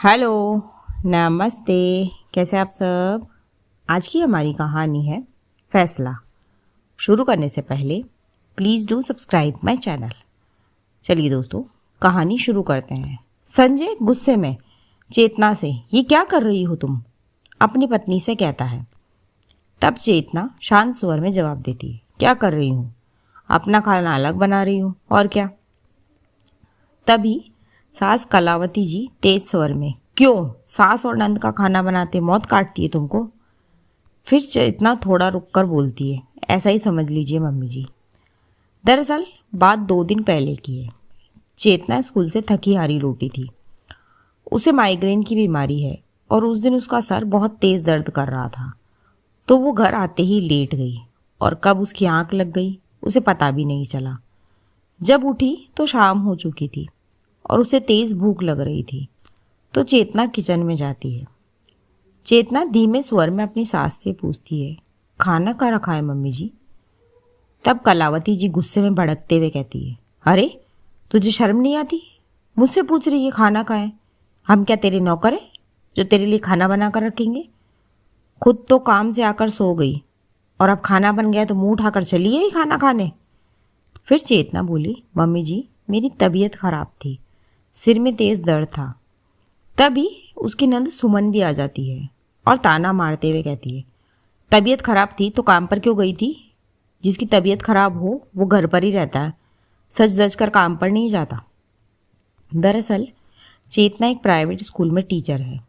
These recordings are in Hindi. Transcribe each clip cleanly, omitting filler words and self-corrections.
हेलो, नमस्ते। कैसे आप सब। आज की हमारी कहानी है फैसला। शुरू करने से पहले please do subscribe my channel. चलिए दोस्तों, कहानी शुरू करते हैं। संजय गुस्से में चेतना से ये क्या कर रही हो तुम, अपनी पत्नी से कहता है। तब चेतना शांत स्वर में जवाब देती है, क्या कर रही हूँ, अपना खाना अलग बना रही हूँ और क्या। तभी सास कलावती जी तेज स्वर में, क्यों, सास और नंद का खाना बनाते मौत काटती है तुमको। फिर चेतना थोड़ा रुक कर बोलती है, ऐसा ही समझ लीजिए मम्मी जी। दरअसल बात 2 दिन पहले की है। चेतना स्कूल से थकी हारी लौटी थी। उसे माइग्रेन की बीमारी है और उस दिन उसका सर बहुत तेज दर्द कर रहा था, तो वो घर आते ही लेट गई और कब उसकी आंख लग गई उसे पता भी नहीं चला। जब उठी तो शाम हो चुकी थी और उसे तेज भूख लग रही थी, तो चेतना किचन में जाती है। चेतना धीमे स्वर में अपनी सास से पूछती है, खाना क्या रखा है मम्मी जी। तब कलावती जी गुस्से में भड़कते हुए कहती है, अरे तुझे शर्म नहीं आती, मुझसे पूछ रही है खाना कहाँ है। हम क्या तेरे नौकर हैं जो तेरे लिए खाना बना कर रखेंगे। खुद तो काम से आकर सो गई और अब खाना बन गया तो मुंह उठाकर चली आई खाना खाने। फिर चेतना बोली, मम्मी जी मेरी तबीयत खराब थी, सिर में तेज दर्द था। तभी उसकी नंद सुमन भी आ जाती है और ताना मारते हुए कहती है, तबीयत खराब थी तो काम पर क्यों गई थी। जिसकी तबीयत खराब हो वो घर पर ही रहता है, सच धज कर काम पर नहीं जाता। दरअसल चेतना एक प्राइवेट स्कूल में टीचर है।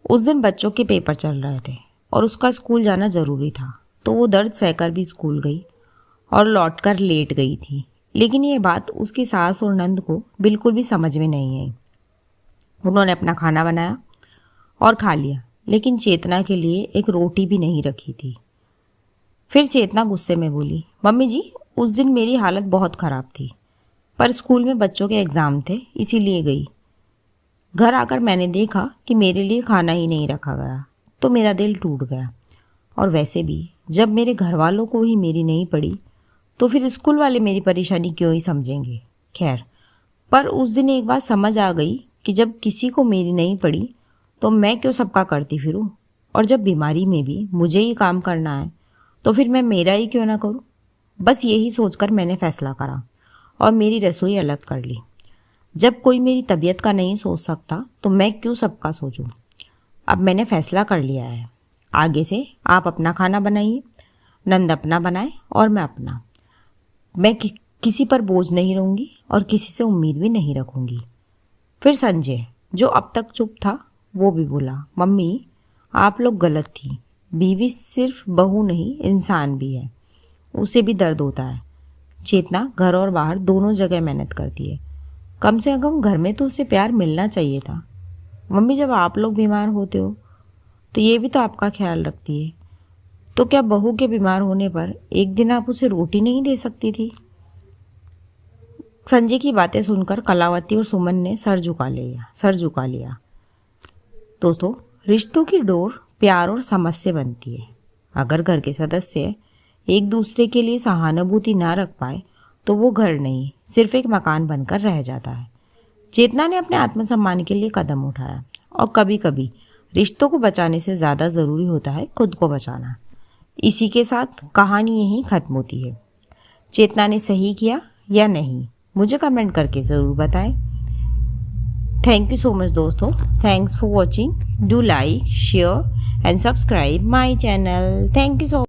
उस दिन बच्चों के पेपर चल रहे थे और उसका स्कूल जाना ज़रूरी था, तो वो दर्द सहकर भी स्कूल गई और लौटकर लेट गई थी। लेकिन ये बात उसकी सास और नंद को बिल्कुल भी समझ में नहीं आई। उन्होंने अपना खाना बनाया और खा लिया, लेकिन चेतना के लिए एक रोटी भी नहीं रखी थी। फिर चेतना गुस्से में बोली, मम्मी जी उस दिन मेरी हालत बहुत ख़राब थी, पर स्कूल में बच्चों के एग्ज़ाम थे इसीलिए गई। घर आकर मैंने देखा कि मेरे लिए खाना ही नहीं रखा गया, तो मेरा दिल टूट गया। और वैसे भी जब मेरे घर वालों को ही मेरी नहीं पड़ी तो फिर स्कूल वाले मेरी परेशानी क्यों ही समझेंगे। खैर, पर उस दिन एक बात समझ आ गई कि जब किसी को मेरी नहीं पड़ी तो मैं क्यों सबका करती फिरूं, और जब बीमारी में भी मुझे ही काम करना है तो फिर मैं मेरा ही क्यों ना करूं। बस यही सोचकर मैंने फैसला करा और मेरी रसोई अलग कर ली। जब कोई मेरी तबीयत का नहीं सोच सकता तो मैं क्यों सबका सोचूं। अब मैंने फैसला कर लिया है, आगे से आप अपना खाना बनाइए, नंद अपना बनाए और मैं अपना। मैं किसी पर बोझ नहीं रहूँगी और किसी से उम्मीद भी नहीं रखूँगी। फिर संजय जो अब तक चुप था वो भी बोला, मम्मी आप लोग गलत थी, बीवी सिर्फ बहू नहीं इंसान भी है, उसे भी दर्द होता है। चेतना घर और बाहर दोनों जगह मेहनत करती है, कम से कम घर में तो उसे प्यार मिलना चाहिए था। मम्मी जब आप लोग बीमार होते हो तो ये भी तो आपका ख्याल रखती है, तो क्या बहू के बीमार होने पर एक दिन आप उसे रोटी नहीं दे सकती थी। संजय की बातें सुनकर कलावती और सुमन ने सर झुका लिया। दोस्तों, रिश्तों की डोर प्यार और समझ से बनती है। अगर घर के सदस्य एक दूसरे के लिए सहानुभूति ना रख पाए तो वो घर नहीं, सिर्फ एक मकान बनकर रह जाता है। चेतना ने अपने आत्मसम्मान के लिए कदम उठाया और कभी कभी रिश्तों को बचाने से ज़्यादा ज़रूरी होता है खुद को बचाना। इसी के साथ कहानी यहीं ख़त्म होती है। चेतना ने सही किया या नहीं, मुझे कमेंट करके ज़रूर बताएं। थैंक यू सो मच दोस्तों, thanks for watching. Do like, share and subscribe my channel. Thank you so